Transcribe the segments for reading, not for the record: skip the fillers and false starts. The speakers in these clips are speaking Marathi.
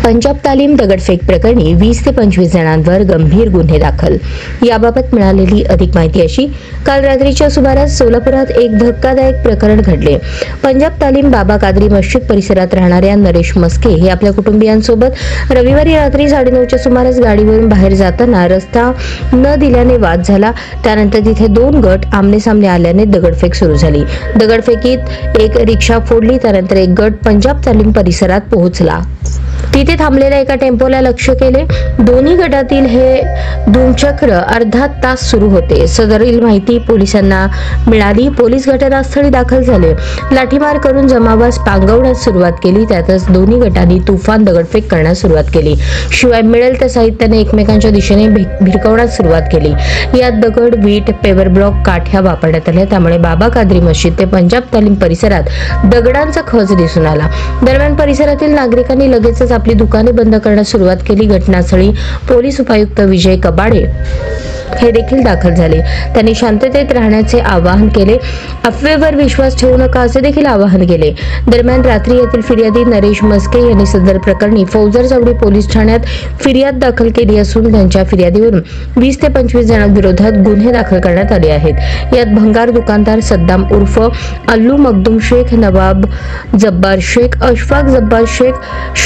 पंजाब तालीम दगडफेक प्रकरणी 20 ते 25 जणांवर गंभीर गुन्हे दाखल। याबाबत मिळालेली अधिक माहिती अशी, काल रात्रीच्या सुमारास सोलापुरात एक धक्कादायक प्रकरण घडले। पंजाब तालीम बाबा कादरी मस्जिद परिसरात राहणाऱ्या नरेश मस्के हे आपल्या कुटुंबियांसोबत रविवारी रात्री 9:30च्या सुमारास गाडीवरून बाहेर जाताना रस्ता न दिल्याने वाद झाला। त्यानंतर तिथे दोन गट आमने-सामने आल्याने दगडफेक सुरू झाली। दगडफेकीत एक रिक्षा फोडली। त्यानंतर एक गट पंजाब तालीम परिसरात पोहोचला। तिथे थांबलेल्या एका टेम्पोला लक्ष्य केले। दोन्ही गटातील हे धूमचक्र अर्धा तास सुरू होते। सदरील माहिती पोलिसांना मिळाली। पोलीस घटनास्थळी दाखल झाले। लाठीमार करून जमावास पांगवण्यास सुरुवात केली। त्यातच दोन्ही गटांनी तुफान दगडफेक करण्यास सुरुवात केली। शिवाय मिळेल त्या साहित्याने एकमेकांच्या दिशेने भिरकवण्यास सुरुवात केली। यात दगड, वीट, पेवर ब्लॉक, काठ्या वापरण्यात आल्या। त्यामुळे बाबा कादरी मस्जिद ते पंजाब तालीम परिसरात दगडांचा खच दिसून आला। दरम्यान परिसरातील नागरिकांनी लगेचच आपली दुकाने बंद करण्यास सुरुवात केली। घटनास्थळी पोलीस उपायुक्त विजय कबाडे हे देखील दाखल झाले। त्यांनी शांततेत राहण्याचे आवाहन केले। अफवेवर विश्वास ठेवू नका असे देखील आवाहन केले। दरम्यान रात्री येथील फिर्यादी नरेश मस्के यांनी सदर प्रकरणी फौजदार चौडी पोलीस ठाण्यात फिर्याद दाखल केली असून त्यांच्या फिर्यादीवरून 20 ते 25 जणांविरोधात गुन्हे दाखल करण्यात आले आहेत। यात भंगार दुकानदार सद्दाम उर्फ अल्लू मखदूम शेख, नवाब जब्बार शेख, अशफाक जब्बार शेख,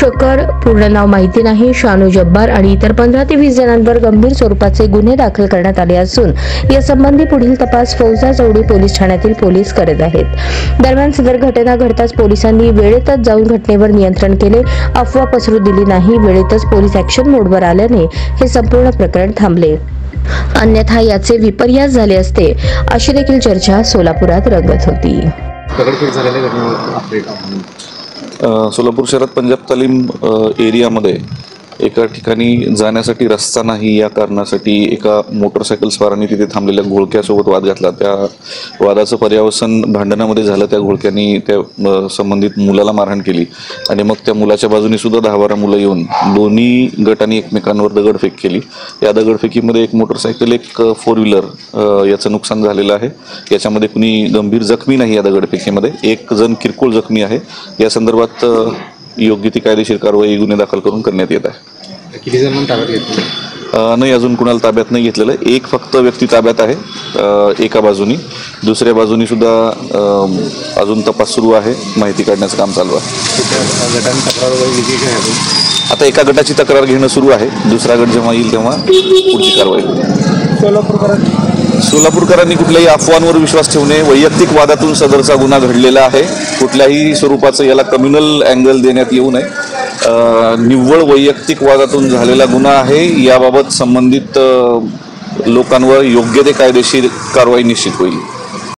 शकर पूर्ण नाव माहिती नाही, शानू जब्बार आणि इतर 15 ते 20 जणांवर गंभीर स्वरूपाचे गुन्हे दाखल करण्यात आले असून यासंबंधी पुढील तपास फौजदार चौडी पोलीस ठाण्यातील पोलीस करत आहेत। दरम्यान सदर घटना घडताच पोलिसांनी वेळेतच जाऊन घटनेवर नियंत्रण केले। अफवा पसरू दिली नाही। वेळेतच पोलीस ऍक्शन मोडवर आल्याने हे संपूर्ण प्रकरण थांबले। अन्यथा याचे विपर्यास झाले असते अशी देखील चर्चा सोलापुरात रंगत होती। सोलापूर शहरात पंजाब तालीम एरियामध्ये एका ठिकाणी जाण्यासाठी रस्ता नाही या कारणासाठी एका मोटरसायकल स्वारांनी तिथे थांबलेल्या घोळक्यासोबत वाद घातला। त्या वादाचं पर्यावसन भांडणामध्ये झालं। त्या घोळक्यांनी त्या संबंधित मुलाला मारहाण केली आणि मग त्या मुलाच्या बाजूने सुद्धा 10-12 मुलं येऊन दोन्ही गटांनी एकमेकांवर दगडफेक केली। या दगडफेकीमध्ये एक मोटरसायकल, एक 4 व्हीलर याचं नुकसान झालेलं आहे। याच्यामध्ये कुणी गंभीर जखमी नाही। या दगडफेकीमध्ये एक जण किरकोळ जखमी आहे। या संदर्भात योग्य ती कायदेशीर कारवाई गुन्हे दाखल करून करण्यात येत आहे। किती जणांना ताब्यात घेतलं? नाही, अजून कुणाला ताब्यात नाही घेतलेलं। एक फक्त व्यक्ती ताब्यात आहे एका बाजूनी। दुसऱ्या बाजूनी सुद्धा अजून तपास सुरू आहे। माहिती काढण्याचं काम चालू आहे। आता एका गटाची तक्रार घेणं सुरू आहे। दुसरा गट जेव्हा येईल तेव्हा पुढची कारवाई होईल। सोलापूरकरांनी कुठल्याही अफवांवर विश्वास ठेवणे, वैयक्तिक वादातून सदरचा गुन्हा घडलेला आहे। कुठल्याही स्वरूपाचं याला कम्युनल अँगल देण्यात येऊ नये। निव्वळ वैयक्तिक वादातून झालेला गुन्हा आहे। याबाबत संबंधित लोकांवर योग्य ते कायदेशीर कारवाई निश्चित होईल।